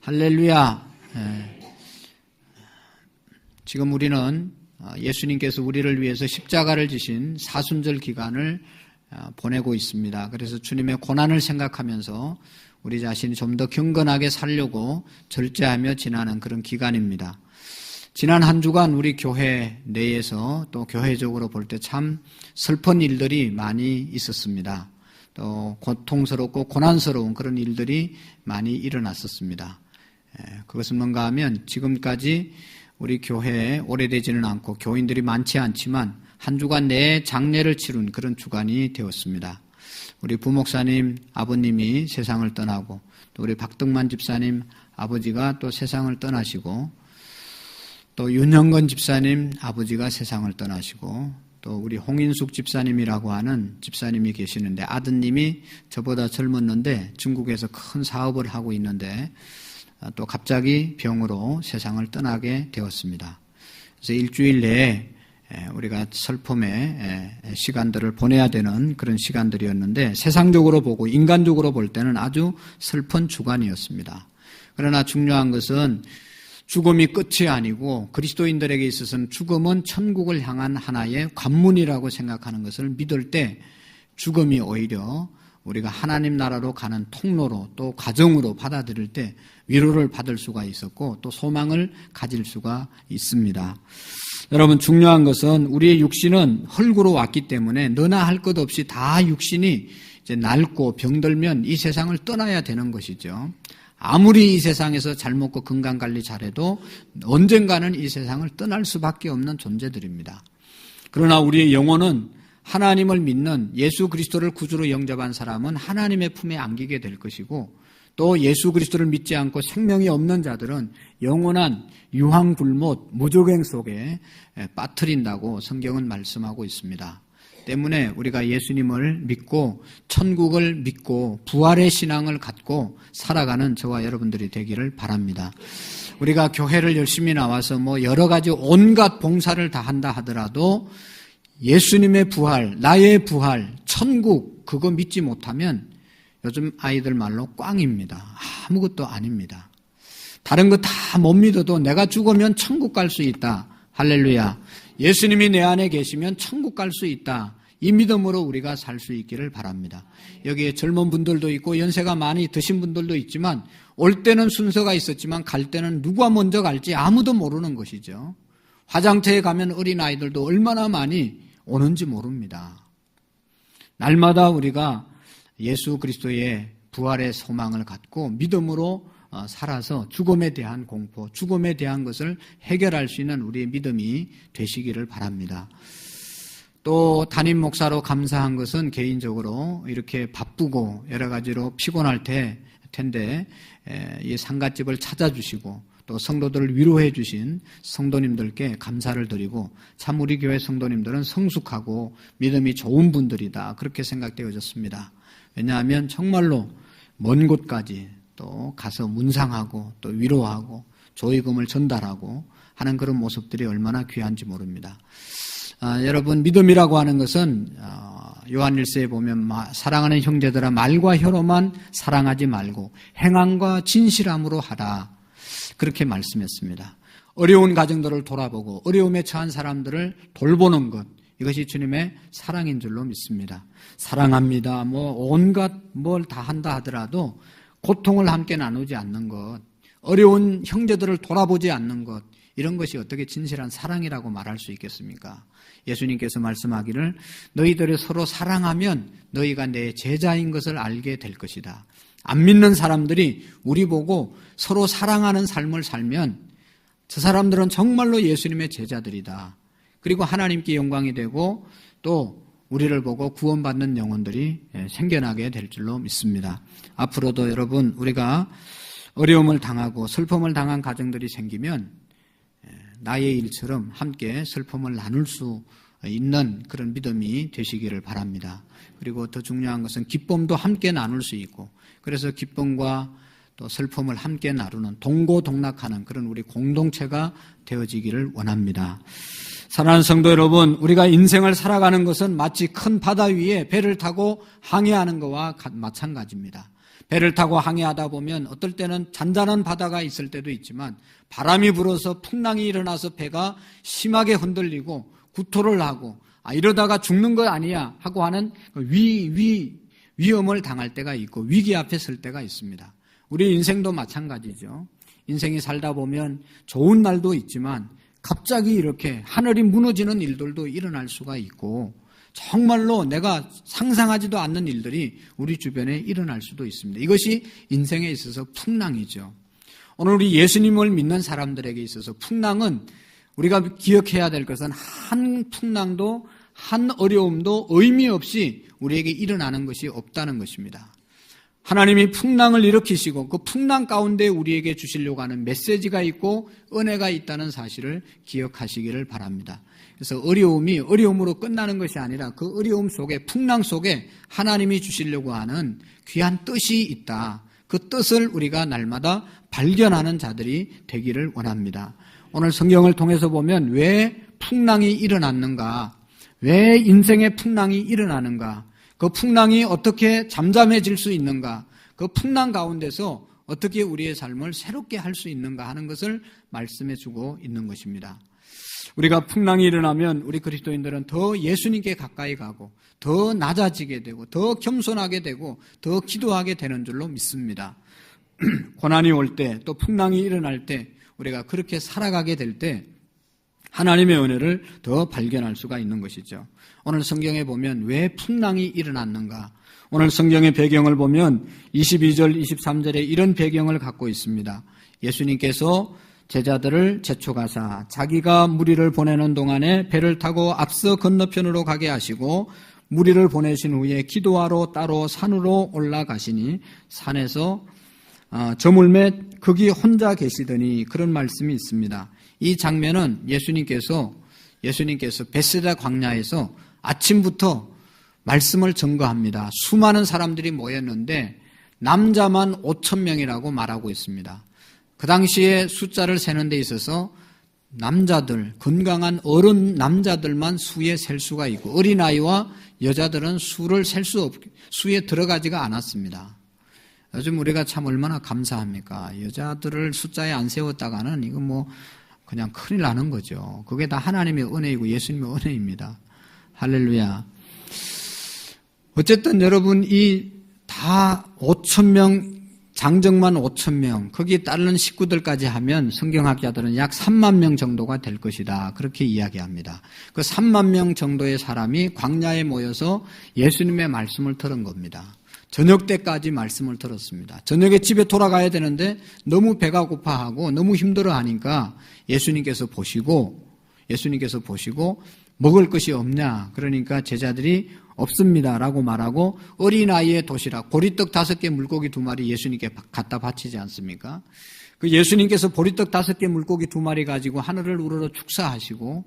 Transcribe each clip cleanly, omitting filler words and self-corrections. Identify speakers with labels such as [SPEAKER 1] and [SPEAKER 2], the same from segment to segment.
[SPEAKER 1] 할렐루야. 지금 우리는 예수님께서 우리를 위해서 십자가를 지신 사순절 기간을 보내고 있습니다. 그래서 주님의 고난을 생각하면서 우리 자신이 좀 더 경건하게 살려고 절제하며 지나는 그런 기간입니다. 지난 한 주간 우리 교회 내에서 또 교회적으로 볼 때 참 슬픈 일들이 많이 있었습니다. 또 고통스럽고 고난스러운 그런 일들이 많이 일어났었습니다. 그것은 뭔가 하면 지금까지 우리 교회에 오래되지는 않고 교인들이 많지 않지만 한 주간 내에 장례를 치룬 그런 주간이 되었습니다. 우리 부목사님 아버님이 세상을 떠나고 또 우리 박덕만 집사님 아버지가 또 세상을 떠나시고 또 윤형건 집사님 아버지가 세상을 떠나시고 또 우리 홍인숙 집사님이라고 하는 집사님이 계시는데 아드님이 저보다 젊었는데 중국에서 큰 사업을 하고 있는데 또 갑자기 병으로 세상을 떠나게 되었습니다. 그래서 일주일 내에 우리가 슬픔의 시간들을 보내야 되는 그런 시간들이었는데 세상적으로 보고 인간적으로 볼 때는 아주 슬픈 주간이었습니다. 그러나 중요한 것은 죽음이 끝이 아니고 그리스도인들에게 있어서는 죽음은 천국을 향한 하나의 관문이라고 생각하는 것을 믿을 때 죽음이 오히려 우리가 하나님 나라로 가는 통로로 또 과정으로 받아들일 때 위로를 받을 수가 있었고 또 소망을 가질 수가 있습니다. 여러분 중요한 것은 우리의 육신은 흙으로 왔기 때문에 너나 할 것 없이 다 육신이 이제 낡고 병들면 이 세상을 떠나야 되는 것이죠. 아무리 이 세상에서 잘 먹고 건강관리 잘해도 언젠가는 이 세상을 떠날 수밖에 없는 존재들입니다. 그러나 우리의 영혼은 하나님을 믿는 예수 그리스도를 구주로 영접한 사람은 하나님의 품에 안기게 될 것이고 또 예수 그리스도를 믿지 않고 생명이 없는 자들은 영원한 유황불못 무조갱 속에 빠뜨린다고 성경은 말씀하고 있습니다. 때문에 우리가 예수님을 믿고 천국을 믿고 부활의 신앙을 갖고 살아가는 저와 여러분들이 되기를 바랍니다. 우리가 교회를 열심히 나와서 여러 가지 온갖 봉사를 다 한다 하더라도 예수님의 부활, 나의 부활, 천국 그거 믿지 못하면 요즘 아이들 말로 꽝입니다. 아무것도 아닙니다. 다른 거 다 못 믿어도 내가 죽으면 천국 갈 수 있다. 할렐루야. 예수님이 내 안에 계시면 천국 갈 수 있다. 이 믿음으로 우리가 살 수 있기를 바랍니다. 여기에 젊은 분들도 있고 연세가 많이 드신 분들도 있지만 올 때는 순서가 있었지만 갈 때는 누가 먼저 갈지 아무도 모르는 것이죠. 화장터에 가면 어린아이들도 얼마나 많이 오는지 모릅니다. 날마다 우리가 예수 그리스도의 부활의 소망을 갖고 믿음으로 살아서 죽음에 대한 공포, 죽음에 대한 것을 해결할 수 있는 우리의 믿음이 되시기를 바랍니다. 또 담임 목사로 감사한 것은 개인적으로 이렇게 바쁘고 여러 가지로 피곤할 텐데 이 상갓집을 찾아주시고 또 성도들을 위로해 주신 성도님들께 감사를 드리고 참 우리 교회 성도님들은 성숙하고 믿음이 좋은 분들이다 그렇게 생각되어졌습니다. 왜냐하면 정말로 먼 곳까지 또 가서 문상하고 또 위로하고 조의금을 전달하고 하는 그런 모습들이 얼마나 귀한지 모릅니다. 여러분 믿음이라고 하는 것은 요한일서에 보면 사랑하는 형제들아 말과 혀로만 사랑하지 말고 행함과 진실함으로 하라 그렇게 말씀했습니다. 어려운 가정들을 돌아보고 어려움에 처한 사람들을 돌보는 것 이것이 주님의 사랑인 줄로 믿습니다. 사랑합니다. 온갖 뭘 다 한다 하더라도 고통을 함께 나누지 않는 것, 어려운 형제들을 돌아보지 않는 것 이런 것이 어떻게 진실한 사랑이라고 말할 수 있겠습니까? 예수님께서 말씀하기를 너희들이 서로 사랑하면 너희가 내 제자인 것을 알게 될 것이다. 안 믿는 사람들이 우리 보고 서로 사랑하는 삶을 살면 저 사람들은 정말로 예수님의 제자들이다. 그리고 하나님께 영광이 되고 또 우리를 보고 구원받는 영혼들이 생겨나게 될 줄로 믿습니다. 앞으로도 여러분 우리가 어려움을 당하고 슬픔을 당한 가정들이 생기면 나의 일처럼 함께 슬픔을 나눌 수 있는 그런 믿음이 되시기를 바랍니다. 그리고 더 중요한 것은 기쁨도 함께 나눌 수 있고 그래서 기쁨과 또 슬픔을 함께 나누는 동고동락하는 그런 우리 공동체가 되어지기를 원합니다. 사랑하는 성도 여러분, 우리가 인생을 살아가는 것은 마치 큰 바다 위에 배를 타고 항해하는 것과 마찬가지입니다. 배를 타고 항해하다 보면 어떨 때는 잔잔한 바다가 있을 때도 있지만 바람이 불어서 풍랑이 일어나서 배가 심하게 흔들리고 구토를 하고 이러다가 죽는 거 아니야 하고 하는 위험을 당할 때가 있고 위기 앞에 설 때가 있습니다. 우리 인생도 마찬가지죠. 인생이 살다 보면 좋은 날도 있지만 갑자기 이렇게 하늘이 무너지는 일들도 일어날 수가 있고 정말로 내가 상상하지도 않는 일들이 우리 주변에 일어날 수도 있습니다. 이것이 인생에 있어서 풍랑이죠. 오늘 우리 예수님을 믿는 사람들에게 있어서 풍랑은 우리가 기억해야 될 것은 한 풍랑도 한 어려움도 의미 없이 우리에게 일어나는 것이 없다는 것입니다. 하나님이 풍랑을 일으키시고 그 풍랑 가운데 우리에게 주시려고 하는 메시지가 있고 은혜가 있다는 사실을 기억하시기를 바랍니다. 그래서 어려움이 어려움으로 끝나는 것이 아니라 그 어려움 속에 풍랑 속에 하나님이 주시려고 하는 귀한 뜻이 있다. 그 뜻을 우리가 날마다 발견하는 자들이 되기를 원합니다. 오늘 성경을 통해서 보면 왜 풍랑이 일어났는가, 왜 인생의 풍랑이 일어나는가, 그 풍랑이 어떻게 잠잠해질 수 있는가, 그 풍랑 가운데서 어떻게 우리의 삶을 새롭게 할 수 있는가 하는 것을 말씀해 주고 있는 것입니다. 우리가 풍랑이 일어나면 우리 그리스도인들은 더 예수님께 가까이 가고 더 낮아지게 되고 더 겸손하게 되고 더 기도하게 되는 줄로 믿습니다. 고난이 올 때 또 풍랑이 일어날 때 우리가 그렇게 살아가게 될 때 하나님의 은혜를 더 발견할 수가 있는 것이죠. 오늘 성경에 보면 왜 풍랑이 일어났는가? 오늘 성경의 배경을 보면 22절, 23절에 이런 배경을 갖고 있습니다. 예수님께서 제자들을 재촉하사 자기가 무리를 보내는 동안에 배를 타고 앞서 건너편으로 가게 하시고 무리를 보내신 후에 기도하러 따로 산으로 올라가시니 산에서 저물매 거기 혼자 계시더니 그런 말씀이 있습니다. 이 장면은 예수님께서 베세다 광야에서 아침부터 말씀을 전거합니다. 수많은 사람들이 모였는데 남자만 5,000명이라고 말하고 있습니다. 그 당시에 숫자를 세는 데 있어서 남자들, 건강한 어른 남자들만 수에 셀 수가 있고 어린아이와 여자들은 수에 들어가지가 않았습니다. 요즘 우리가 참 얼마나 감사합니까? 여자들을 숫자에 안 세웠다가는 이거 그냥 큰일 나는 거죠. 그게 다 하나님의 은혜이고 예수님의 은혜입니다. 할렐루야. 어쨌든 여러분 이 다 5,000명 장정만 5,000명, 거기에 따르는 식구들까지 하면 성경학자들은 약 3만 명 정도가 될 것이다. 그렇게 이야기합니다. 그 3만 명 정도의 사람이 광야에 모여서 예수님의 말씀을 들은 겁니다. 저녁 때까지 말씀을 들었습니다. 저녁에 집에 돌아가야 되는데 너무 배가 고파하고 너무 힘들어하니까 예수님께서 보시고 먹을 것이 없냐? 그러니까 제자들이 없습니다라고 말하고 어린아이의 도시락, 보리떡 5개 물고기 2마리 예수님께 갖다 바치지 않습니까? 그 예수님께서 보리떡 5개 물고기 2마리 가지고 하늘을 우러러 축사하시고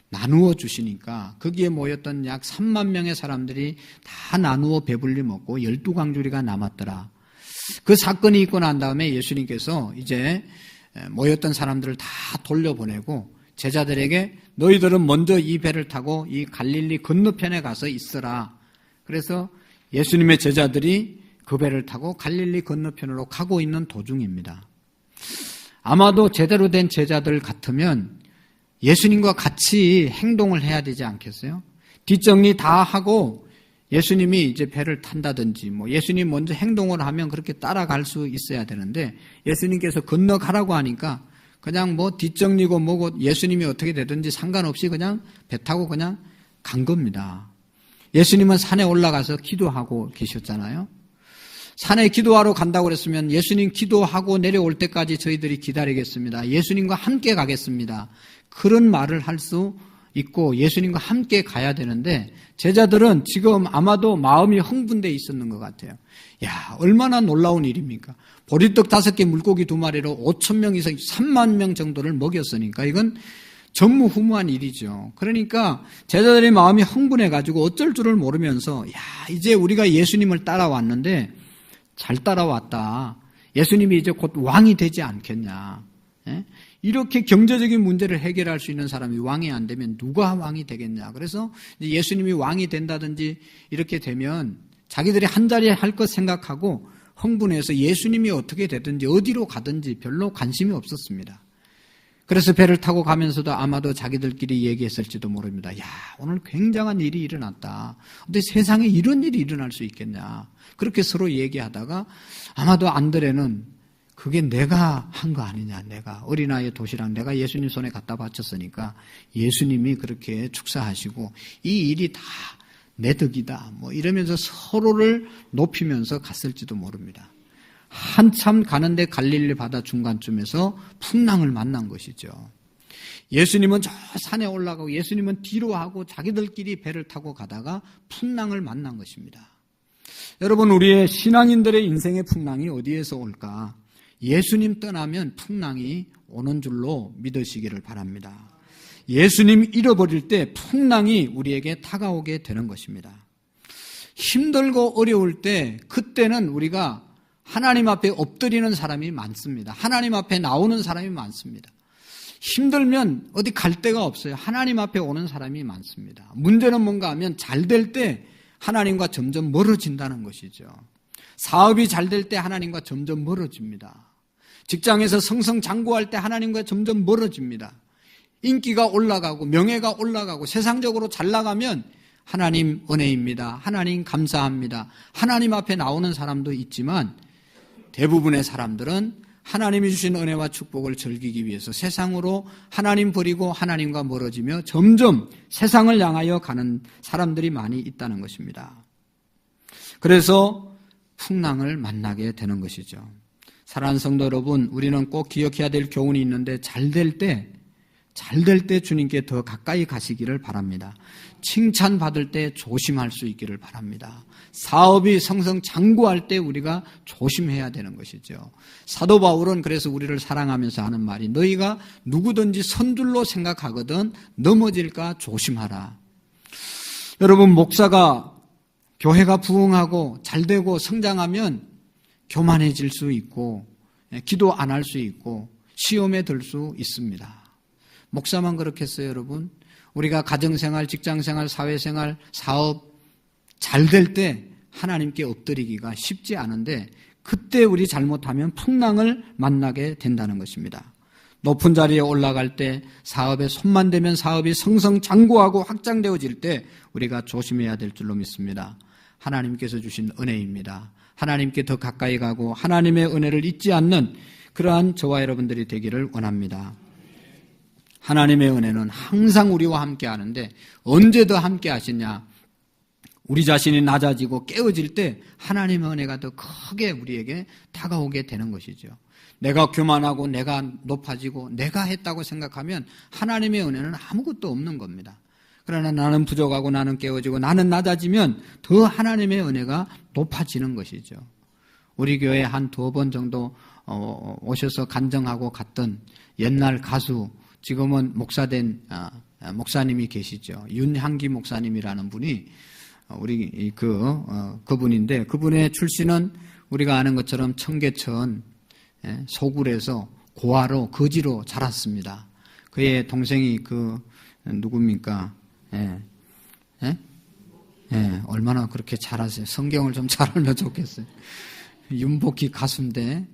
[SPEAKER 1] 나누어 주시니까 거기에 모였던 약 3만 명의 사람들이 다 나누어 배불리 먹고 12광주리가 남았더라. 그 사건이 있고 난 다음에 예수님께서 이제 모였던 사람들을 다 돌려보내고 제자들에게 너희들은 먼저 이 배를 타고 이 갈릴리 건너편에 가서 있으라. 그래서 예수님의 제자들이 그 배를 타고 갈릴리 건너편으로 가고 있는 도중입니다. 아마도 제대로 된 제자들 같으면 예수님과 같이 행동을 해야 되지 않겠어요? 뒷정리 다 하고 예수님이 이제 배를 탄다든지 예수님 먼저 행동을 하면 그렇게 따라갈 수 있어야 되는데 예수님께서 건너가라고 하니까 그냥 뒷정리고 뭐고 예수님이 어떻게 되든지 상관없이 그냥 배 타고 그냥 간 겁니다. 예수님은 산에 올라가서 기도하고 계셨잖아요. 산에 기도하러 간다고 그랬으면 예수님 기도하고 내려올 때까지 저희들이 기다리겠습니다. 예수님과 함께 가겠습니다. 그런 말을 할 수 있고 예수님과 함께 가야 되는데 제자들은 지금 아마도 마음이 흥분되어 있었는 것 같아요. 야, 얼마나 놀라운 일입니까? 보리떡 5개 물고기 2마리로 5,000명 이상 3만 명 정도를 먹였으니까 이건 전무후무한 일이죠. 그러니까 제자들의 마음이 흥분해가지고 어쩔 줄을 모르면서 야, 이제 우리가 예수님을 따라왔는데 잘 따라왔다. 예수님이 이제 곧 왕이 되지 않겠냐. 이렇게 경제적인 문제를 해결할 수 있는 사람이 왕이 안 되면 누가 왕이 되겠냐. 그래서 예수님이 왕이 된다든지 이렇게 되면 자기들이 한 자리에 할 것 생각하고 흥분해서 예수님이 어떻게 되든지 어디로 가든지 별로 관심이 없었습니다. 그래서 배를 타고 가면서도 아마도 자기들끼리 얘기했을지도 모릅니다. 야, 오늘 굉장한 일이 일어났다. 근데 세상에 이런 일이 일어날 수 있겠냐. 그렇게 서로 얘기하다가 아마도 안드레는 그게 내가 한 거 아니냐. 내가 어린아이의 도시락 내가 예수님 손에 갖다 바쳤으니까 예수님이 그렇게 축사하시고 이 일이 다 내 덕이다. 뭐 이러면서 서로를 높이면서 갔을지도 모릅니다. 한참 가는데 갈릴리 바다 중간쯤에서 풍랑을 만난 것이죠. 예수님은 저 산에 올라가고 예수님은 뒤로 하고 자기들끼리 배를 타고 가다가 풍랑을 만난 것입니다. 여러분, 우리의 신앙인들의 인생의 풍랑이 어디에서 올까? 예수님 떠나면 풍랑이 오는 줄로 믿으시기를 바랍니다. 예수님 잃어버릴 때 풍랑이 우리에게 다가오게 되는 것입니다. 힘들고 어려울 때 그때는 우리가 하나님 앞에 엎드리는 사람이 많습니다. 하나님 앞에 나오는 사람이 많습니다. 힘들면 어디 갈 데가 없어요. 하나님 앞에 오는 사람이 많습니다. 문제는 뭔가 하면 잘 될 때 하나님과 점점 멀어진다는 것이죠. 사업이 잘 될 때 하나님과 점점 멀어집니다. 직장에서 승승장구할 때 하나님과 점점 멀어집니다. 인기가 올라가고 명예가 올라가고 세상적으로 잘 나가면 하나님 은혜입니다. 하나님 감사합니다. 하나님 앞에 나오는 사람도 있지만 대부분의 사람들은 하나님이 주신 은혜와 축복을 즐기기 위해서 세상으로 하나님 버리고 하나님과 멀어지며 점점 세상을 향하여 가는 사람들이 많이 있다는 것입니다. 그래서 풍랑을 만나게 되는 것이죠. 사랑하는 성도 여러분, 우리는 꼭 기억해야 될 교훈이 있는데 잘 될 때 주님께 더 가까이 가시기를 바랍니다. 칭찬받을 때 조심할 수 있기를 바랍니다. 사업이 성성장구할 때 우리가 조심해야 되는 것이죠. 사도 바울은 그래서 우리를 사랑하면서 하는 말이 너희가 누구든지 선줄로 생각하거든 넘어질까 조심하라. 여러분, 목사가 교회가 부흥하고 잘되고 성장하면 교만해질 수 있고 기도 안 할 수 있고 시험에 들 수 있습니다. 목사만 그렇겠어요, 여러분? 우리가 가정생활, 직장생활, 사회생활, 사업 잘 될 때 하나님께 엎드리기가 쉽지 않은데 그때 우리 잘못하면 풍랑을 만나게 된다는 것입니다. 높은 자리에 올라갈 때 사업에 손만 대면 사업이 성성장구하고 확장되어질 때 우리가 조심해야 될 줄로 믿습니다. 하나님께서 주신 은혜입니다. 하나님께 더 가까이 가고 하나님의 은혜를 잊지 않는 그러한 저와 여러분들이 되기를 원합니다. 하나님의 은혜는 항상 우리와 함께 하는데 언제 더 함께 하시냐? 우리 자신이 낮아지고 깨어질 때 하나님의 은혜가 더 크게 우리에게 다가오게 되는 것이죠. 내가 교만하고 내가 높아지고 내가 했다고 생각하면 하나님의 은혜는 아무것도 없는 겁니다. 그러나 나는 부족하고 나는 깨어지고 나는 낮아지면 더 하나님의 은혜가 높아지는 것이죠. 우리 교회에 한 2번 정도 오셔서 간증하고 갔던 옛날 가수, 지금은 목사된 목사님이 계시죠. 윤향기 목사님이라는 분이 우리 그분인데 그분의 출신은 우리가 아는 것처럼 청계천 소굴에서 고아로 거지로 자랐습니다. 그의 동생이 누굽니까? 얼마나 그렇게 잘하세요. 성경을 좀 잘 알면 좋겠어요. 윤복희 가수인데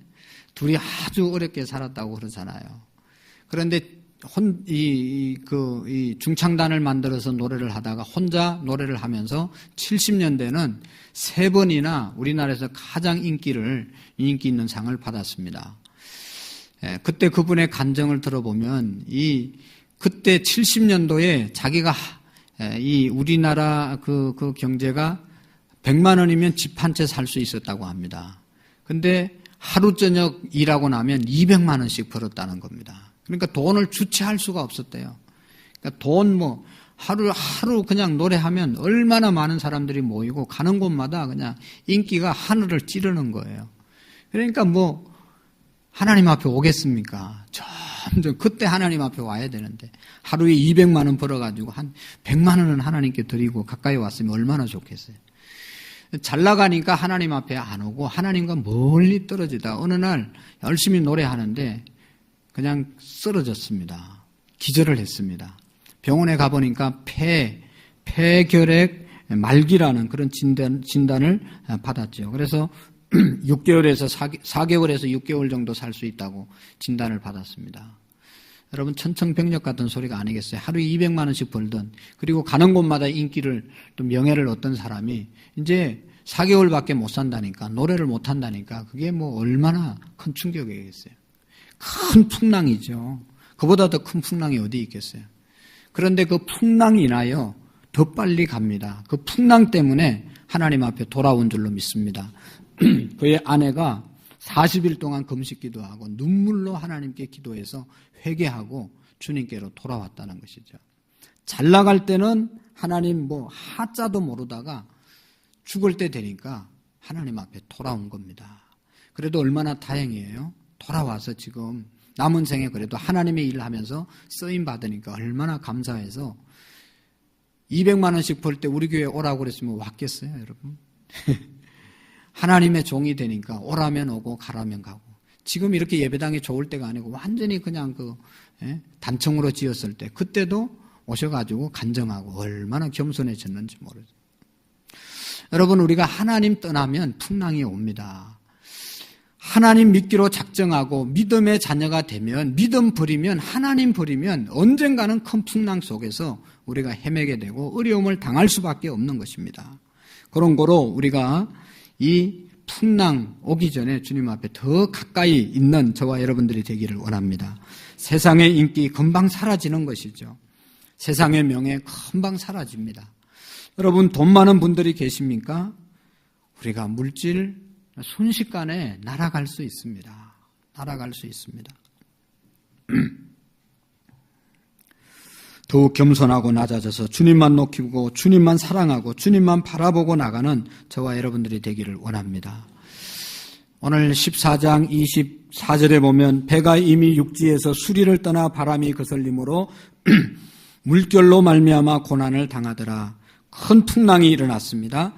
[SPEAKER 1] 둘이 아주 어렵게 살았다고 그러잖아요. 그런데 이 중창단을 만들어서 노래를 하다가 혼자 노래를 하면서 70년대는 3번이나 우리나라에서 가장 인기 있는 상을 받았습니다. 그때 그분의 간증을 들어보면 그때 70년도에 자기가 이 우리나라 그 경제가 100만 원이면 집 한 채 살 수 있었다고 합니다. 근데 하루 저녁 일하고 나면 200만 원씩 벌었다는 겁니다. 그러니까 돈을 주체할 수가 없었대요. 그러니까 돈 하루 그냥 노래하면 얼마나 많은 사람들이 모이고 가는 곳마다 그냥 인기가 하늘을 찌르는 거예요. 그러니까 하나님 앞에 오겠습니까? 점점 그때 하나님 앞에 와야 되는데 하루에 200만 원 벌어가지고 한 100만 원은 하나님께 드리고 가까이 왔으면 얼마나 좋겠어요. 잘 나가니까 하나님 앞에 안 오고 하나님과 멀리 떨어지다 어느 날 열심히 노래하는데 그냥 쓰러졌습니다. 기절을 했습니다. 병원에 가보니까 폐결핵 말기라는 그런 진단을 받았죠. 그래서 6개월에서 4개월에서 6개월 정도 살 수 있다고 진단을 받았습니다. 여러분 천청병력 같은 소리가 아니겠어요? 하루에 200만 원씩 벌던, 그리고 가는 곳마다 인기를 또 명예를 얻던 사람이 이제 4개월밖에 못 산다니까, 노래를 못 한다니까, 그게 뭐 얼마나 큰 충격이겠어요. 큰 풍랑이죠. 그보다 더 큰 풍랑이 어디 있겠어요. 그런데 그 풍랑이 인하여 더 빨리 갑니다. 그 풍랑 때문에 하나님 앞에 돌아온 줄로 믿습니다. 그의 아내가 40일 동안 금식 기도하고 눈물로 하나님께 기도해서 회개하고 주님께로 돌아왔다는 것이죠. 잘 나갈 때는 하나님 뭐 하자도 모르다가 죽을 때 되니까 하나님 앞에 돌아온 겁니다. 그래도 얼마나 다행이에요. 돌아와서 지금 남은 생에 그래도 하나님의 일을 하면서 쓰임 받으니까 얼마나 감사해서 200만 원씩 벌 때 우리 교회 오라고 그랬으면 왔겠어요, 여러분? 하나님의 종이 되니까 오라면 오고 가라면 가고. 지금 이렇게 예배당이 좋을 때가 아니고 완전히 그냥 단청으로 지었을 때 그때도 오셔가지고 간정하고 얼마나 겸손해졌는지 모르죠. 여러분, 우리가 하나님 떠나면 풍랑이 옵니다. 하나님 믿기로 작정하고 믿음의 자녀가 되면, 믿음 버리면, 하나님 버리면 언젠가는 큰 풍랑 속에서 우리가 헤매게 되고 어려움을 당할 수밖에 없는 것입니다. 그런 거로 우리가 이 풍랑 오기 전에 주님 앞에 더 가까이 있는 저와 여러분들이 되기를 원합니다. 세상의 인기 금방 사라지는 것이죠. 세상의 명예 금방 사라집니다. 여러분, 돈 많은 분들이 계십니까? 우리가 물질 순식간에 날아갈 수 있습니다. 날아갈 수 있습니다. 더욱 겸손하고 낮아져서 주님만 높이고 주님만 사랑하고 주님만 바라보고 나가는 저와 여러분들이 되기를 원합니다. 오늘 14장 24절에 보면 배가 이미 육지에서 수리를 떠나 바람이 거슬림으로 물결로 말미암아 고난을 당하더라. 큰 풍랑이 일어났습니다.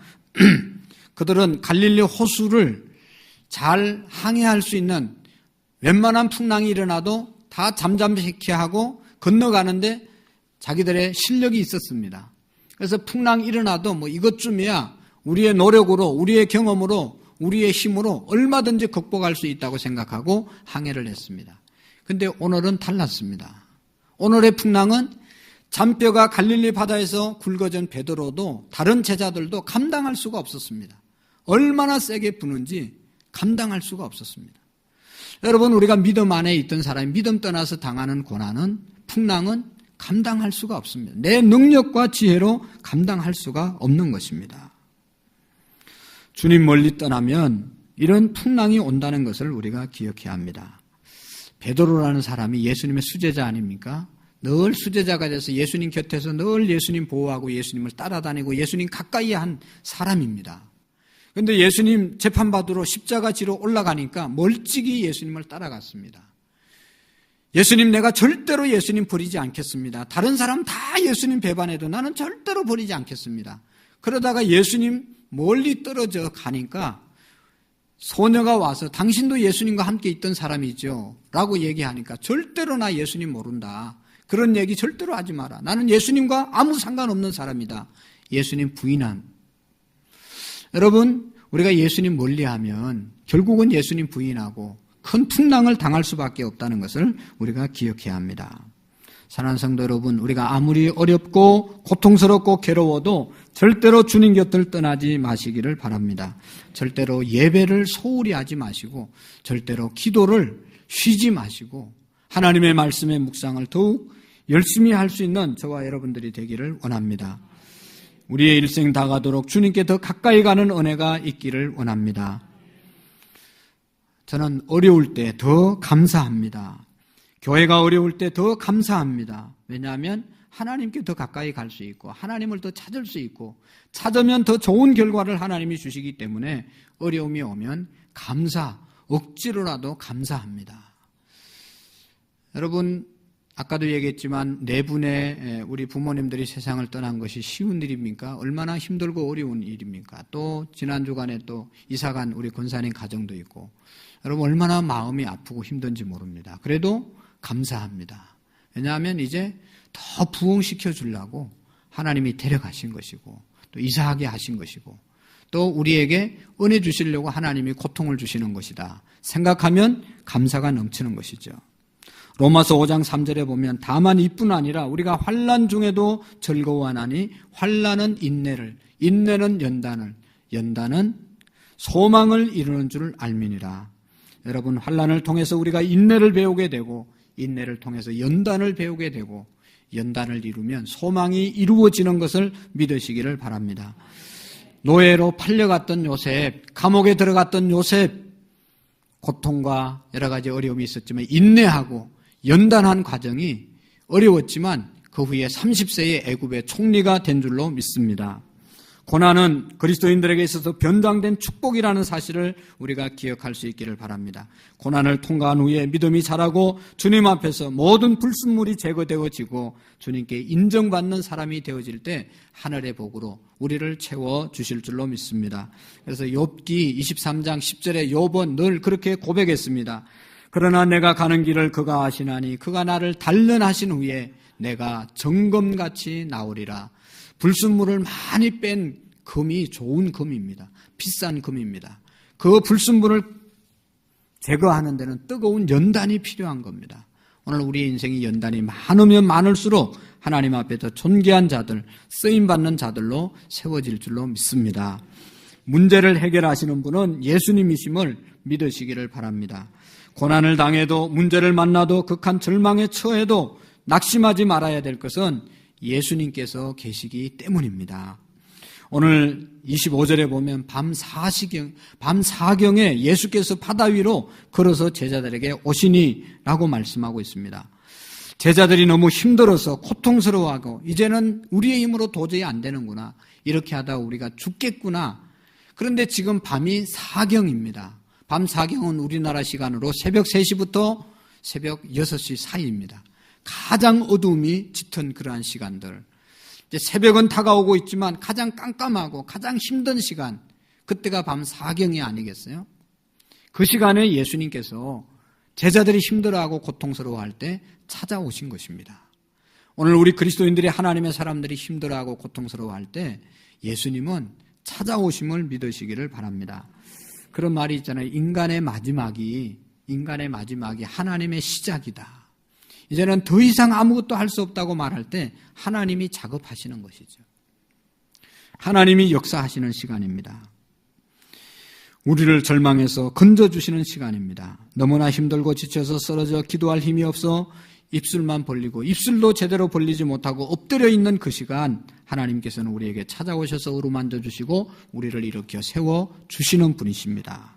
[SPEAKER 1] 그들은 갈릴리 호수를 잘 항해할 수 있는, 웬만한 풍랑이 일어나도 다 잠잠케 하고 건너가는데 자기들의 실력이 있었습니다. 그래서 풍랑이 일어나도 뭐 이것쯤이야 우리의 노력으로, 우리의 경험으로, 우리의 힘으로 얼마든지 극복할 수 있다고 생각하고 항해를 했습니다. 그런데 오늘은 달랐습니다. 오늘의 풍랑은 잔뼈가 갈릴리 바다에서 굵어진 베드로도 다른 제자들도 감당할 수가 없었습니다. 얼마나 세게 부는지 감당할 수가 없었습니다. 여러분, 우리가 믿음 안에 있던 사람이 믿음 떠나서 당하는 고난은, 풍랑은 감당할 수가 없습니다. 내 능력과 지혜로 감당할 수가 없는 것입니다. 주님 멀리 떠나면 이런 풍랑이 온다는 것을 우리가 기억해야 합니다. 베드로라는 사람이 예수님의 수제자 아닙니까? 늘 수제자가 돼서 예수님 곁에서 늘 예수님 보호하고 예수님을 따라다니고 예수님 가까이 한 사람입니다. 그런데 예수님 재판받으러 십자가 지로 올라가니까 멀찍이 예수님을 따라갔습니다. 예수님, 내가 절대로 예수님 버리지 않겠습니다. 다른 사람 다 예수님 배반해도 나는 절대로 버리지 않겠습니다. 그러다가 예수님 멀리 떨어져 가니까 소녀가 와서 당신도 예수님과 함께 있던 사람이죠 라고 얘기하니까 절대로 나 예수님 모른다. 그런 얘기 절대로 하지 마라. 나는 예수님과 아무 상관없는 사람이다. 예수님 부인한. 여러분, 우리가 예수님 멀리하면 결국은 예수님 부인하고 큰 풍랑을 당할 수밖에 없다는 것을 우리가 기억해야 합니다. 사랑하는 성도 여러분, 우리가 아무리 어렵고 고통스럽고 괴로워도 절대로 주님 곁을 떠나지 마시기를 바랍니다. 절대로 예배를 소홀히 하지 마시고 절대로 기도를 쉬지 마시고 하나님의 말씀의 묵상을 더욱 열심히 할 수 있는 저와 여러분들이 되기를 원합니다. 우리의 일생 다가도록 주님께 더 가까이 가는 은혜가 있기를 원합니다. 저는 어려울 때 더 감사합니다. 교회가 어려울 때 더 감사합니다. 왜냐하면 하나님께 더 가까이 갈 수 있고 하나님을 더 찾을 수 있고 찾으면 더 좋은 결과를 하나님이 주시기 때문에 어려움이 오면 억지로라도 감사합니다. 여러분, 아까도 얘기했지만 네 분의 우리 부모님들이 세상을 떠난 것이 쉬운 일입니까? 얼마나 힘들고 어려운 일입니까? 또 지난 주간에 또 이사간 우리 권사님 가정도 있고, 여러분 얼마나 마음이 아프고 힘든지 모릅니다. 그래도 감사합니다. 왜냐하면 이제 더 부흥시켜 주려고 하나님이 데려가신 것이고 또 이사하게 하신 것이고 또 우리에게 은혜 주시려고 하나님이 고통을 주시는 것이다 생각하면 감사가 넘치는 것이죠. 로마서 5장 3절에 보면 다만 이뿐 아니라 우리가 환난 중에도 즐거워하나니 환난은 인내를, 인내는 연단을, 연단은 소망을 이루는 줄 알미니라. 여러분, 환난을 통해서 우리가 인내를 배우게 되고 인내를 통해서 연단을 배우게 되고 연단을 이루면 소망이 이루어지는 것을 믿으시기를 바랍니다. 노예로 팔려갔던 요셉, 감옥에 들어갔던 요셉, 고통과 여러 가지 어려움이 있었지만 인내하고 연단한 과정이 어려웠지만 그 후에 30세의 애굽의 총리가 된 줄로 믿습니다. 고난은 그리스도인들에게 있어서 변장된 축복이라는 사실을 우리가 기억할 수 있기를 바랍니다. 고난을 통과한 후에 믿음이 자라고 주님 앞에서 모든 불순물이 제거되어지고 주님께 인정받는 사람이 되어질 때 하늘의 복으로 우리를 채워주실 줄로 믿습니다. 그래서 욥기 23장 10절에 욥은 늘 그렇게 고백했습니다. 그러나 내가 가는 길을 그가 아시나니 그가 나를 단련하신 후에 내가 정금같이 나오리라. 불순물을 많이 뺀 금이 좋은 금입니다. 비싼 금입니다. 그 불순물을 제거하는 데는 뜨거운 연단이 필요한 겁니다. 오늘 우리의 인생이 연단이 많으면 많을수록 하나님 앞에 더 존귀한 자들, 쓰임받는 자들로 세워질 줄로 믿습니다. 문제를 해결하시는 분은 예수님이심을 믿으시기를 바랍니다. 고난을 당해도 문제를 만나도 극한 절망에 처해도 낙심하지 말아야 될 것은 예수님께서 계시기 때문입니다. 오늘 25절에 보면 밤 4경에 예수께서 바다 위로 걸어서 제자들에게 오시니 라고 말씀하고 있습니다. 제자들이 너무 힘들어서 고통스러워하고 이제는 우리의 힘으로 도저히 안 되는구나. 이렇게 하다 우리가 죽겠구나. 그런데 지금 밤이 4경입니다. 밤 4경은 우리나라 시간으로 새벽 3시부터 새벽 6시 사이입니다. 가장 어두움이 짙은 그러한 시간들. 이제 새벽은 다가오고 있지만 가장 깜깜하고 가장 힘든 시간, 그때가 밤 4경이 아니겠어요? 그 시간에 예수님께서 제자들이 힘들어하고 고통스러워할 때 찾아오신 것입니다. 오늘 우리 그리스도인들이 하나님의 사람들이 힘들어하고 고통스러워할 때 예수님은 찾아오심을 믿으시기를 바랍니다. 그런 말이 있잖아요. 인간의 마지막이 하나님의 시작이다. 이제는 더 이상 아무것도 할 수 없다고 말할 때 하나님이 작업하시는 것이죠. 하나님이 역사하시는 시간입니다. 우리를 절망해서 건져주시는 시간입니다. 너무나 힘들고 지쳐서 쓰러져 기도할 힘이 없어 입술만 벌리고 입술도 제대로 벌리지 못하고 엎드려 있는 그 시간, 하나님께서는 우리에게 찾아오셔서 어루만져 주시고 우리를 일으켜 세워주시는 분이십니다.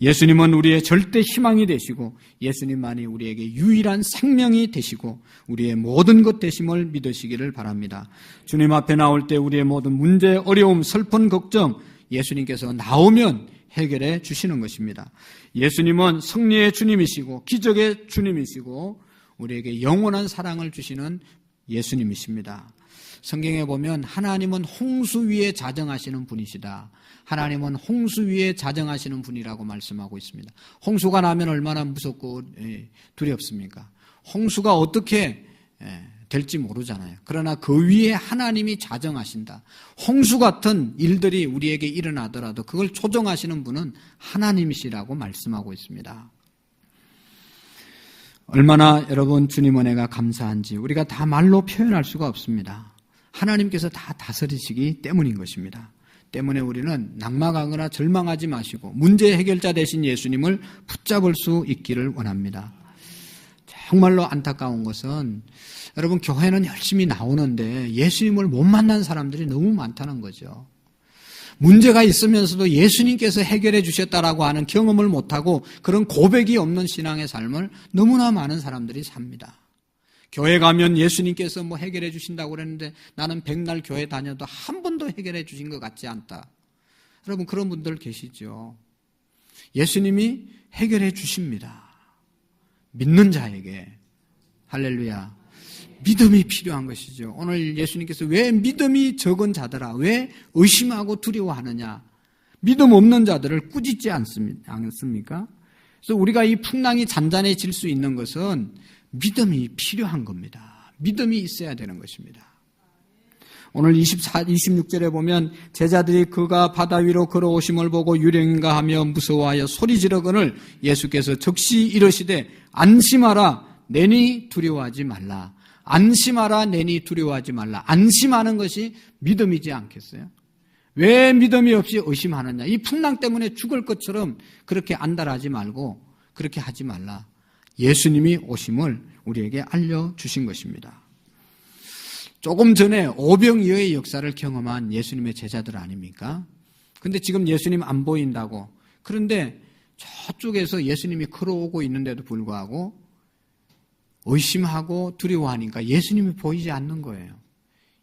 [SPEAKER 1] 예수님은 우리의 절대 희망이 되시고 예수님만이 우리에게 유일한 생명이 되시고 우리의 모든 것 되심을 믿으시기를 바랍니다. 주님 앞에 나올 때 우리의 모든 문제, 어려움, 슬픈 걱정 예수님께서 나오면 해결해 주시는 것입니다. 예수님은 승리의 주님이시고 기적의 주님이시고 우리에게 영원한 사랑을 주시는 예수님이십니다. 성경에 보면 하나님은 홍수 위에 자정하시는 분이시다. 하나님은 홍수 위에 자정하시는 분이라고 말씀하고 있습니다. 홍수가 나면 얼마나 무섭고 두렵습니까? 홍수가 어떻게 될지 모르잖아요. 그러나 그 위에 하나님이 자정하신다. 홍수 같은 일들이 우리에게 일어나더라도 그걸 조정하시는 분은 하나님이시라고 말씀하고 있습니다. 얼마나 여러분 주님 은혜가 감사한지 우리가 다 말로 표현할 수가 없습니다. 하나님께서 다 다스리시기 때문인 것입니다. 때문에 우리는 낙망하거나 절망하지 마시고 문제 해결자 되신 예수님을 붙잡을 수 있기를 원합니다. 정말로 안타까운 것은 여러분 교회는 열심히 나오는데 예수님을 못 만난 사람들이 너무 많다는 거죠. 문제가 있으면서도 예수님께서 해결해 주셨다라고 하는 경험을 못하고 그런 고백이 없는 신앙의 삶을 너무나 많은 사람들이 삽니다. 교회 가면 예수님께서 뭐 해결해 주신다고 그랬는데 나는 백날 교회 다녀도 한 번도 해결해 주신 것 같지 않다. 여러분 그런 분들 계시죠. 예수님이 해결해 주십니다. 믿는 자에게. 할렐루야. 믿음이 필요한 것이죠. 오늘 예수님께서 왜 믿음이 적은 자들아 왜 의심하고 두려워하느냐. 믿음 없는 자들을 꾸짖지 않습니까? 그래서 우리가 이 풍랑이 잔잔해질 수 있는 것은 믿음이 필요한 겁니다. 믿음이 있어야 되는 것입니다. 오늘 26절에 보면 제자들이 그가 바다 위로 걸어오심을 보고 유령인가 하며 무서워하여 소리지르거늘 예수께서 즉시 이르시되 안심하라 내니 두려워하지 말라. 안심하라 내니 두려워하지 말라. 안심하는 것이 믿음이지 않겠어요? 왜 믿음이 없이 의심하느냐. 이 풍랑 때문에 죽을 것처럼 그렇게 안달하지 말고 그렇게 하지 말라. 예수님이 오심을 우리에게 알려주신 것입니다. 조금 전에 오병이어의 역사를 경험한 예수님의 제자들 아닙니까? 근데 지금 예수님 안 보인다고. 그런데 저쪽에서 예수님이 걸어오고 있는데도 불구하고 의심하고 두려워하니까 예수님이 보이지 않는 거예요.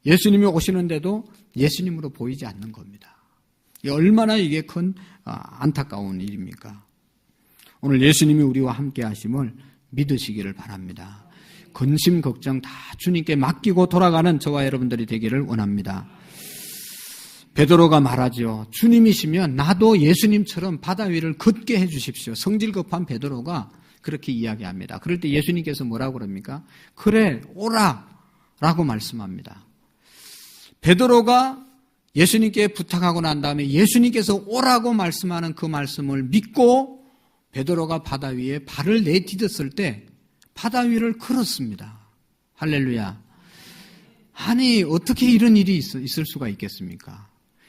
[SPEAKER 1] 예수님이 오시는데도 예수님으로 보이지 않는 겁니다. 얼마나 이게 큰 안타까운 일입니까? 오늘 예수님이 우리와 함께 하심을 믿으시기를 바랍니다. 근심 걱정 다 주님께 맡기고 돌아가는 저와 여러분들이 되기를 원합니다. 베드로가 말하죠. 주님이시면 나도 예수님처럼 바다 위를 걷게 해 주십시오. 성질 급한 베드로가 그렇게 이야기합니다. 그럴 때 예수님께서 뭐라고 그럽니까? 그래 오라 라고 말씀합니다. 베드로가 예수님께 부탁하고 난 다음에 예수님께서 오라고 말씀하는 그 말씀을 믿고 베드로가 바다 위에 발을 내디뎠을 때 바다 위를 걸었습니다. 할렐루야. 아니 어떻게 이런 일이 있을 수가 있겠습니까?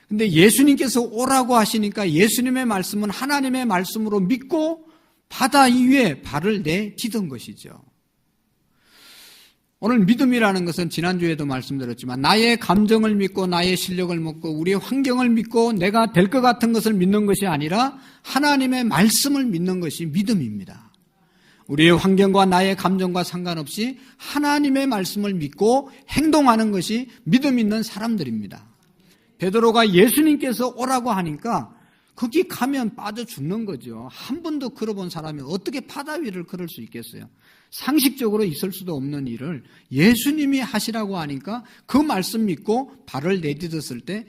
[SPEAKER 1] 근데 예수님께서 오라고 하시니까 예수님의 말씀은 하나님의 말씀으로 믿고 바다 위에 발을 내디딘 것이죠. 오늘 믿음이라는 것은 지난주에도 말씀드렸지만 나의 감정을 믿고 나의 실력을 믿고 우리의 환경을 믿고 내가 될 것 같은 것을 믿는 것이 아니라 하나님의 말씀을 믿는 것이 믿음입니다. 우리의 환경과 나의 감정과 상관없이 하나님의 말씀을 믿고 행동하는 것이 믿음 있는 사람들입니다. 베드로가 예수님께서 오라고 하니까 거기 가면 빠져 죽는 거죠. 한 번도 걸어본 사람이 어떻게 바다 위를 걸을 수 있겠어요? 상식적으로 있을 수도 없는 일을 예수님이 하시라고 하니까 그 말씀 믿고 발을 내딛었을 때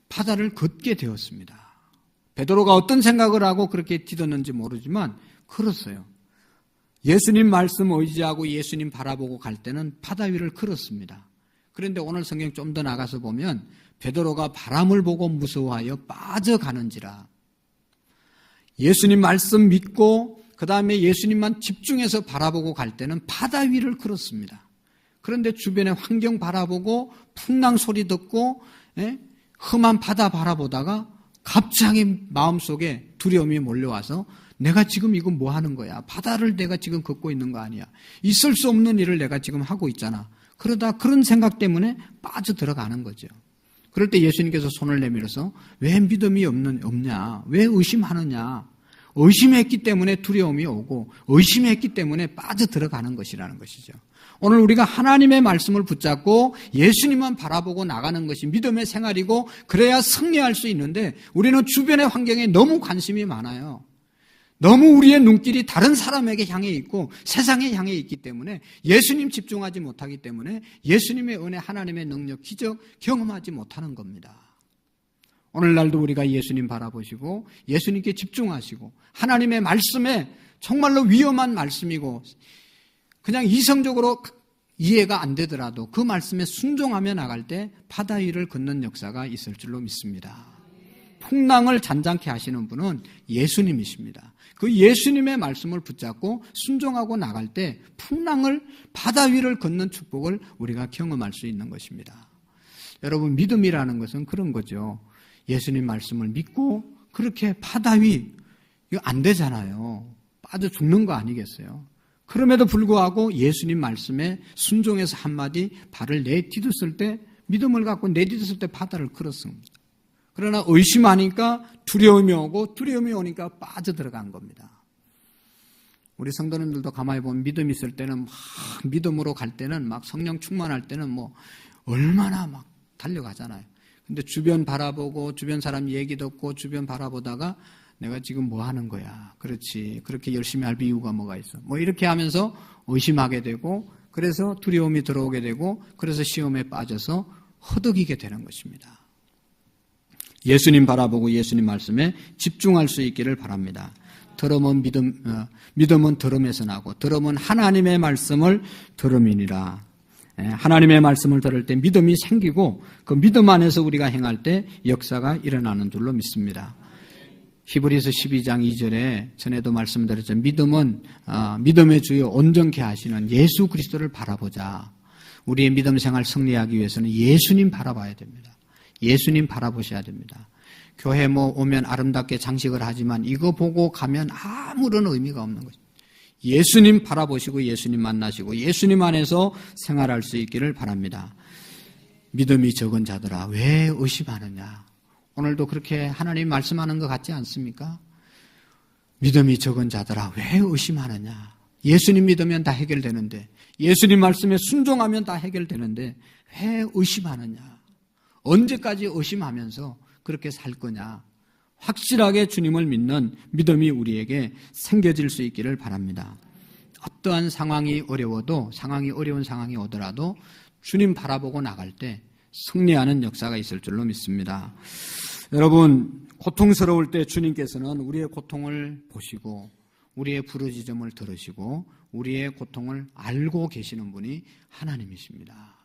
[SPEAKER 1] 바다를 걷게 되었습니다. 베드로가 어떤 생각을 하고 그렇게 디뎠는지 모르지만 걸었어요. 예수님 말씀 의지하고 예수님 바라보고 갈 때는 바다 위를 걸었습니다. 그런데 오늘 성경 좀 더 나가서 보면 베드로가 바람을 보고 무서워하여 빠져가는지라. 예수님 말씀 믿고 그 다음에 예수님만 집중해서 바라보고 갈 때는 바다 위를 걸었습니다. 그런데 주변의 환경 바라보고 풍랑 소리 듣고 험한 바다 바라보다가 갑자기 마음속에 두려움이 몰려와서 내가 지금 이거 뭐 하는 거야? 바다를 내가 지금 걷고 있는 거 아니야? 있을 수 없는 일을 내가 지금 하고 있잖아. 그러다 그런 생각 때문에 빠져들어가는 거죠. 그럴 때 예수님께서 손을 내밀어서 왜 믿음이 없냐? 왜 의심하느냐? 의심했기 때문에 두려움이 오고 의심했기 때문에 빠져들어가는 것이라는 것이죠. 오늘 우리가 하나님의 말씀을 붙잡고 예수님만 바라보고 나가는 것이 믿음의 생활이고 그래야 승리할 수 있는데 우리는 주변의 환경에 너무 관심이 많아요. 너무 우리의 눈길이 다른 사람에게 향해 있고 세상에 향해 있기 때문에 예수님 집중하지 못하기 때문에 예수님의 은혜, 하나님의 능력, 기적 경험하지 못하는 겁니다. 오늘날도 우리가 예수님 바라보시고 예수님께 집중하시고 하나님의 말씀에 정말로 위험한 말씀이고 그냥 이성적으로 이해가 안 되더라도 그 말씀에 순종하며 나갈 때 바다 위를 걷는 역사가 있을 줄로 믿습니다. 풍랑을 잔잔케 하시는 분은 예수님이십니다. 그 예수님의 말씀을 붙잡고 순종하고 나갈 때 풍랑을 바다 위를 걷는 축복을 우리가 경험할 수 있는 것입니다. 여러분 믿음이라는 것은 그런 거죠. 예수님 말씀을 믿고 그렇게 바다 위 이거 안 되잖아요. 빠져 죽는 거 아니겠어요? 그럼에도 불구하고 예수님 말씀에 순종해서 한마디 발을 내디뎠을 때 믿음을 갖고 내디뎠을 때 바다를 걸었습니다. 그러나 의심하니까 두려움이 오고 두려움이 오니까 빠져들어간 겁니다. 우리 성도님들도 가만히 보면 믿음 있을 때는 막 믿음으로 갈 때는 막 성령 충만할 때는 뭐 얼마나 막 달려가잖아요. 근데 주변 바라보고 주변 사람 얘기 듣고 주변 바라보다가 내가 지금 뭐 하는 거야. 그렇지. 그렇게 열심히 할 이유가 뭐가 있어. 뭐 이렇게 하면서 의심하게 되고 그래서 두려움이 들어오게 되고 그래서 시험에 빠져서 허덕이게 되는 것입니다. 예수님 바라보고 예수님 말씀에 집중할 수 있기를 바랍니다. 들음은 믿음은 들음에서 나고 들음은 하나님의 말씀을 들음이니라. 하나님의 말씀을 들을 때 믿음이 생기고 그 믿음 안에서 우리가 행할 때 역사가 일어나는 줄로 믿습니다. 히브리서 12장 2절에 전에도 말씀드렸죠. 믿음은 믿음의 주요 온전케 하시는 예수 그리스도를 바라보자. 우리의 믿음 생활 승리하기 위해서는 예수님 바라봐야 됩니다. 예수님 바라보셔야 됩니다. 교회 오면 아름답게 장식을 하지만 이거 보고 가면 아무런 의미가 없는 거죠. 예수님 바라보시고 예수님 만나시고 예수님 안에서 생활할 수 있기를 바랍니다. 믿음이 적은 자들아 왜 의심하느냐. 오늘도 그렇게 하나님 말씀하는 것 같지 않습니까? 믿음이 적은 자들아 왜 의심하느냐. 예수님 믿으면 다 해결되는데, 예수님 말씀에 순종하면 다 해결되는데 왜 의심하느냐. 언제까지 의심하면서 그렇게 살 거냐. 확실하게 주님을 믿는 믿음이 우리에게 생겨질 수 있기를 바랍니다. 어떠한 상황이 어려워도, 상황이 어려운 상황이 오더라도 주님 바라보고 나갈 때 승리하는 역사가 있을 줄로 믿습니다. 여러분, 고통스러울 때 주님께서는 우리의 고통을 보시고 우리의 부르짖음을 들으시고 우리의 고통을 알고 계시는 분이 하나님이십니다.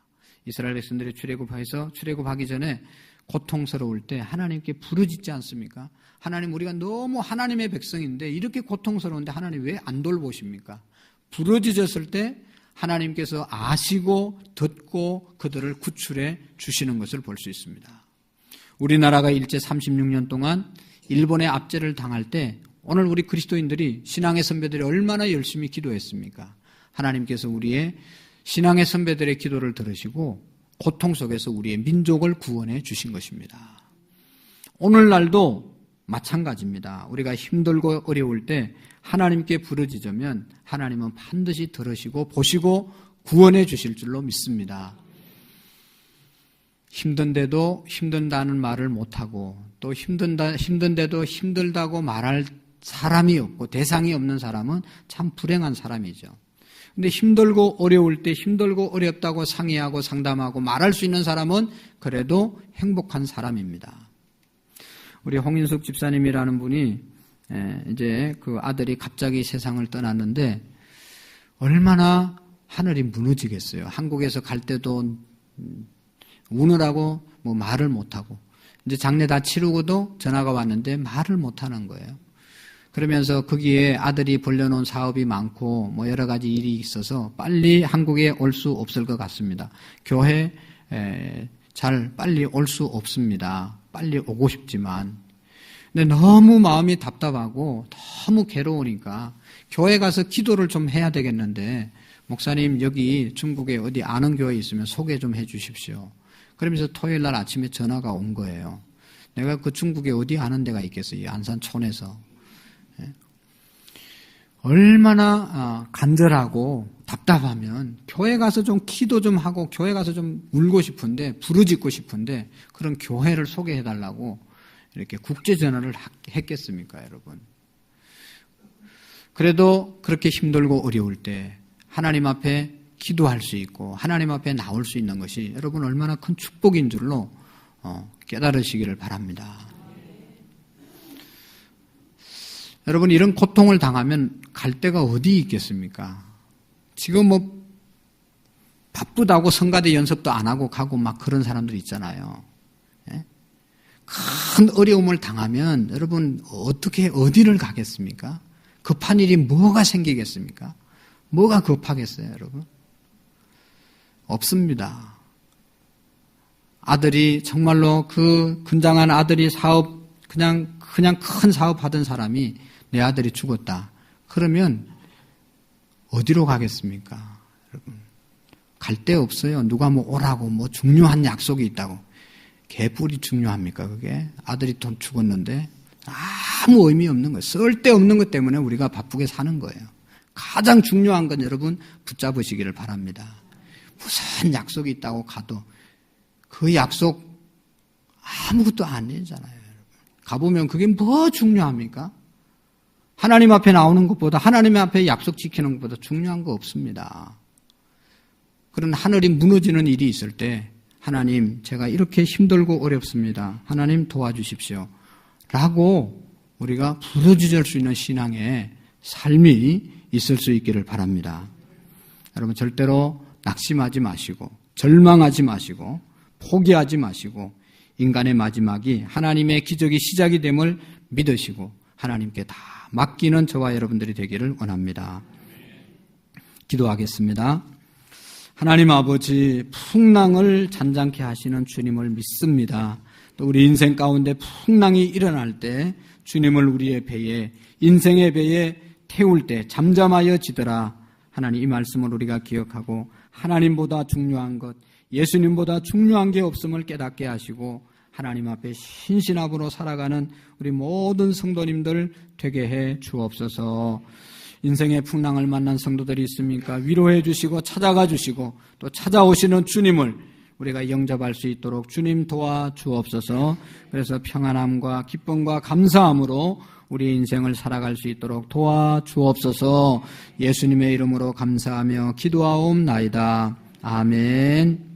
[SPEAKER 1] 이스라엘 백성들이 출애굽하기 전에 고통스러울 때 하나님께 부르짖지 않습니까? 하나님, 우리가 너무 하나님의 백성인데 이렇게 고통스러운데 하나님 왜 안 돌보십니까? 부르짖었을 때 하나님께서 아시고 듣고 그들을 구출해 주시는 것을 볼 수 있습니다. 우리나라가 일제 36년 동안 일본의 압제를 당할 때 오늘 우리 그리스도인들이, 신앙의 선배들이 얼마나 열심히 기도했습니까? 하나님께서 우리의 신앙의 선배들의 기도를 들으시고 고통 속에서 우리의 민족을 구원해 주신 것입니다. 오늘날도 마찬가지입니다. 우리가 힘들고 어려울 때 하나님께 부르짖으면 하나님은 반드시 들으시고 보시고 구원해 주실 줄로 믿습니다. 힘든데도 힘든다는 말을 못하고 또 힘든데도 힘들다고 말할 사람이 없고 대상이 없는 사람은 참 불행한 사람이죠. 근데 힘들고 어려울 때 힘들고 어렵다고 상의하고 상담하고 말할 수 있는 사람은 그래도 행복한 사람입니다. 우리 홍인숙 집사님이라는 분이 이제 그 아들이 갑자기 세상을 떠났는데 얼마나 하늘이 무너지겠어요. 한국에서 갈 때도 우느라고 말을 못하고 이제 장례 다 치르고도 전화가 왔는데 말을 못하는 거예요. 그러면서 거기에 아들이 벌려놓은 사업이 많고 여러 가지 일이 있어서 빨리 한국에 올 수 없을 것 같습니다. 교회 잘 빨리 올 수 없습니다. 빨리 오고 싶지만. 근데 너무 마음이 답답하고 너무 괴로우니까 교회 가서 기도를 좀 해야 되겠는데 목사님 여기 중국에 어디 아는 교회 있으면 소개 좀 해 주십시오. 그러면서 토요일 날 아침에 전화가 온 거예요. 내가 그 중국에 어디 아는 데가 있겠어요. 안산촌에서. 얼마나 간절하고 답답하면 교회 가서 좀 기도 좀 하고 교회 가서 좀 울고 싶은데 부르짖고 싶은데 그런 교회를 소개해달라고 이렇게 국제전화를 했겠습니까, 여러분? 그래도 그렇게 힘들고 어려울 때 하나님 앞에 기도할 수 있고 하나님 앞에 나올 수 있는 것이 여러분 얼마나 큰 축복인 줄로 깨달으시기를 바랍니다. 여러분, 이런 고통을 당하면 갈 데가 어디 있겠습니까? 지금 바쁘다고 성가대 연습도 안 하고 가고 막 그런 사람들 있잖아요. 예? 큰 어려움을 당하면 여러분 어디를 가겠습니까? 급한 일이 뭐가 생기겠습니까? 뭐가 급하겠어요, 여러분? 없습니다. 아들이 정말로 그 건장한 아들이 그냥 큰 사업 하던 사람이 내 아들이 죽었다. 그러면 어디로 가겠습니까? 여러분, 갈 데 없어요. 누가 오라고 중요한 약속이 있다고. 개뿔이 중요합니까, 그게? 아들이 돈 죽었는데 아무 의미 없는 거예요. 쓸데없는 것 때문에 우리가 바쁘게 사는 거예요. 가장 중요한 건 여러분 붙잡으시기를 바랍니다. 무슨 약속이 있다고 가도 그 약속 아무것도 아니잖아요. 가보면 그게 뭐 중요합니까? 하나님 앞에 나오는 것보다 하나님 앞에 약속 지키는 것보다 중요한 거 없습니다. 그런 하늘이 무너지는 일이 있을 때 하나님 제가 이렇게 힘들고 어렵습니다. 하나님 도와주십시오. 라고 우리가 부르짖을 수 있는 신앙의 삶이 있을 수 있기를 바랍니다. 여러분 절대로 낙심하지 마시고 절망하지 마시고 포기하지 마시고 인간의 마지막이 하나님의 기적이 시작이 됨을 믿으시고 하나님께 다 맡기는 저와 여러분들이 되기를 원합니다. 기도하겠습니다. 하나님 아버지, 풍랑을 잔잔케 하시는 주님을 믿습니다. 또 우리 인생 가운데 풍랑이 일어날 때 주님을 우리의 배에, 인생의 배에 태울 때 잠잠하여 지더라. 하나님, 이 말씀을 우리가 기억하고 하나님보다 중요한 것, 예수님보다 중요한 게 없음을 깨닫게 하시고 하나님 앞에 신신함으로 살아가는 우리 모든 성도님들 되게 해 주옵소서. 인생의 풍랑을 만난 성도들이 있습니까? 위로해 주시고 찾아가 주시고 또 찾아오시는 주님을 우리가 영접할 수 있도록 주님 도와 주옵소서. 그래서 평안함과 기쁨과 감사함으로 우리 인생을 살아갈 수 있도록 도와 주옵소서. 예수님의 이름으로 감사하며 기도하옵나이다. 아멘.